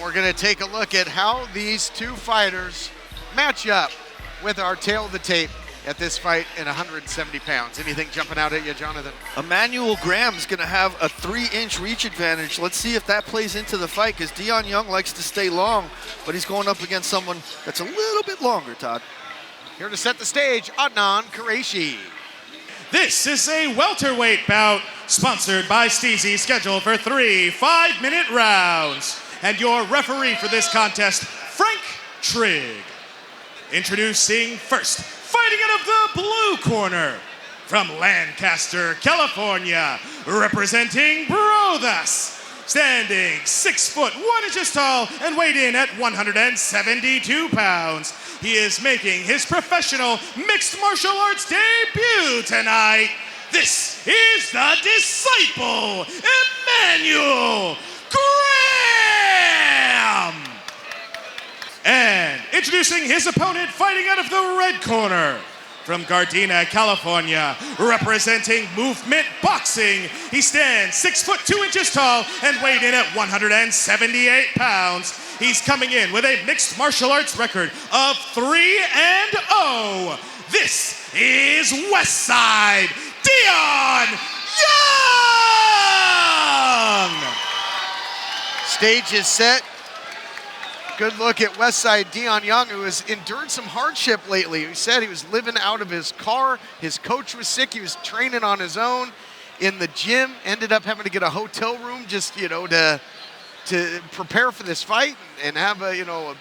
We're going to take a look at how these two fighters match up with our tail of the tape at this fight in 170 pounds. Anything jumping out at you, Jonathan? Emmanuel Graham's going to have a 3-inch reach advantage. Let's see if that plays into the fight, because Dion Young likes to stay long, but he's going up against someone that's a little bit longer, Todd. Here to set the stage, Adnan Qureshi. This is a welterweight bout sponsored by Steezy, scheduled for 3 5-minute rounds. And your referee for this contest, Frank Trigg. Introducing first, fighting out of the blue corner, from Lancaster, California, representing Brothers, standing 6 foot 1 inches tall and weighed in at 172 pounds. He is making his professional mixed martial arts debut tonight. This is the Disciple, Emmanuel Graham. And introducing his opponent, fighting out of the red corner, from Gardena, California, representing Movement Boxing. He stands 6 foot 2 inches tall and weighed in at 178 pounds. He's coming in with a mixed martial arts record of 3-0. This is Westside, Dion Young! Stage is set. Good look at Westside Dion Young, who has endured some hardship lately. He said he was living out of his car. His coach was sick. He was training on his own in the gym. Ended up having to get a hotel room just, to prepare for this fight and have a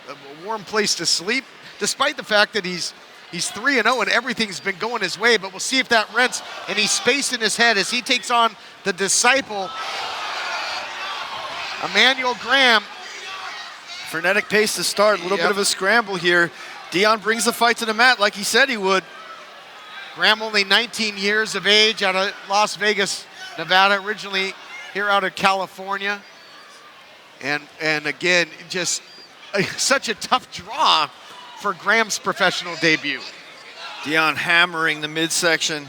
warm place to sleep. Despite the fact that he's 3-0 and everything's been going his way, but we'll see if that rents. And he's spacing his head as he takes on the Disciple, Emmanuel Graham. Frenetic pace to start, a little bit of a scramble here. Dion brings the fight to the mat like he said he would. Graham only 19 years of age, out of Las Vegas, Nevada, originally here out of California. And again, just such a tough draw for Graham's professional debut. Dion hammering the midsection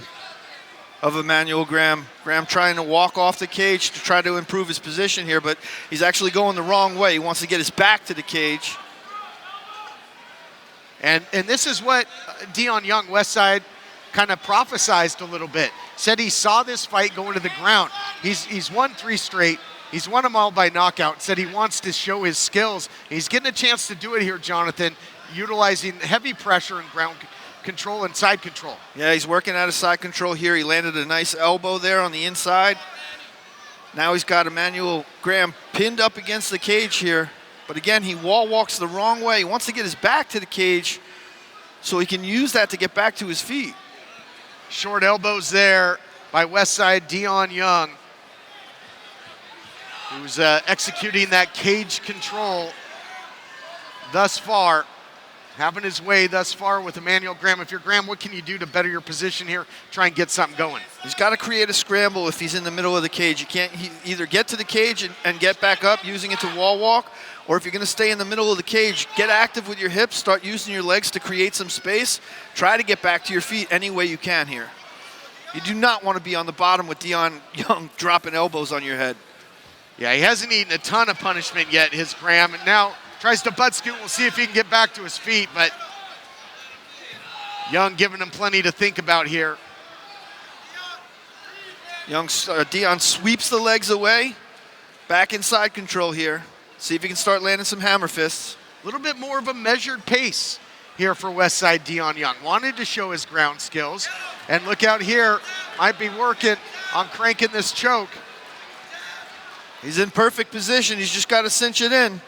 of Emmanuel Graham. Graham trying to walk off the cage to try to improve his position here, but he's actually going the wrong way. He wants to get his back to the cage. And this is what Dion Young, Westside, kind of prophesized a little bit. Said he saw this fight going to the ground. He's won 3 straight. He's won them all by knockout. Said he wants to show his skills. He's getting a chance to do it here, Jonathan, utilizing heavy pressure and ground control and side control. Yeah, he's working out of side control here. He landed a nice elbow there on the inside. Now he's got Emmanuel Graham pinned up against the cage here. But again, he wall walks the wrong way. He wants to get his back to the cage so he can use that to get back to his feet. Short elbows there by Westside Dion Young, who's executing that cage control thus far. Having his way thus far with Emmanuel Graham. If you're Graham, what can you do to better your position here? Try and get something going. He's got to create a scramble if he's in the middle of the cage. You can't either get to the cage and get back up using it to wall walk, or if you're going to stay in the middle of the cage, get active with your hips, start using your legs to create some space. Try to get back to your feet any way you can here. You do not want to be on the bottom with Dion Young dropping elbows on your head. Yeah, he hasn't eaten a ton of punishment yet, his Graham, and now tries to butt scoot. We'll see if he can get back to his feet, but Young giving him plenty to think about here. Dion sweeps the legs away, back inside control here. See if he can start landing some hammer fists. A little bit more of a measured pace here for Westside Dion Young. Wanted to show his ground skills, and look out here, might be working on cranking this choke. He's in perfect position. He's just got to cinch it in.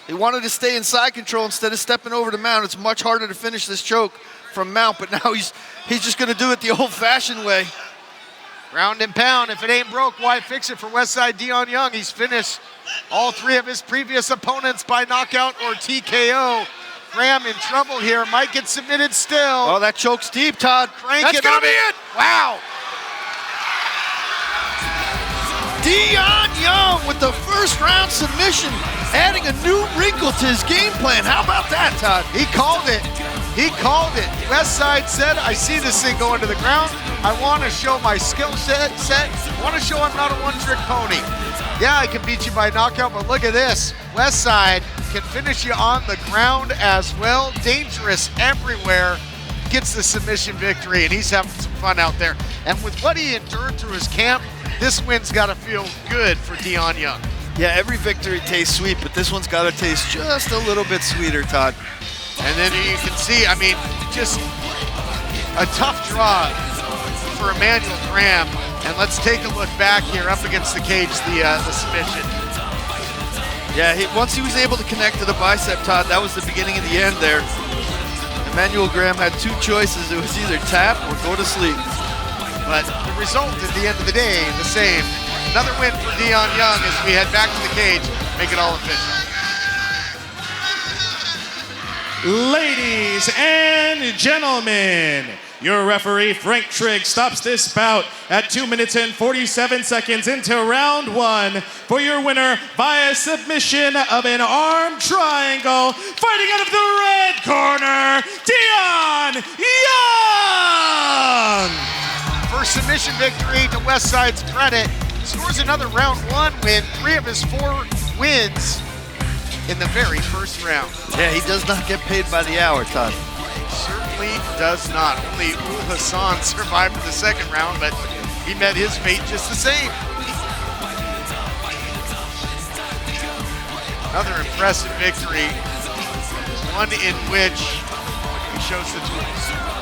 He wanted to stay in side control instead of stepping over to mount. It's much harder to finish this choke from mount, but now he's just going to do it the old-fashioned way. Ground and pound. If it ain't broke, why fix it for Westside Dion Young? He's finished all 3 of his previous opponents by knockout or TKO. Graham in trouble here. Might get submitted still. Oh, that choke's deep, Todd. That's going to be it. Wow. Dion Young with the first round submission, adding a new wrinkle to his game plan. How about that, Todd? He called it. He called it. Westside said, I see this thing going to the ground. I want to show my skill set. I want to show I'm not a one-trick pony. Yeah, I can beat you by knockout, but look at this. Westside can finish you on the ground as well. Dangerous everywhere. Gets the submission victory, and he's having some fun out there. And with what he endured through his camp, this win's got to feel good for Dion Young. Yeah, every victory tastes sweet, but this one's got to taste just a little bit sweeter, Todd. And then you can see, I mean, just a tough draw for Emmanuel Graham. And let's take a look back here up against the cage, the submission. Yeah, once he was able to connect to the bicep, Todd, that was the beginning of the end there. Emmanuel Graham had two choices. It was either tap or go to sleep. But the result at the end of the day, the same. Another win for Dion Young as we head back to the cage, make it all official. Ladies and gentlemen, your referee, Frank Trigg, stops this bout at 2 minutes and 47 seconds into round one for your winner via submission of an arm triangle. Fighting out of the red corner, Dion Young! First submission victory to Westside's credit. Scores another round one win, 3 of his 4 wins in the very first round. Yeah, he does not get paid by the hour, Todd. Certainly does not. Only Ul Hassan survived the second round, but he met his fate just the same. Another impressive victory, one in which he shows the tools.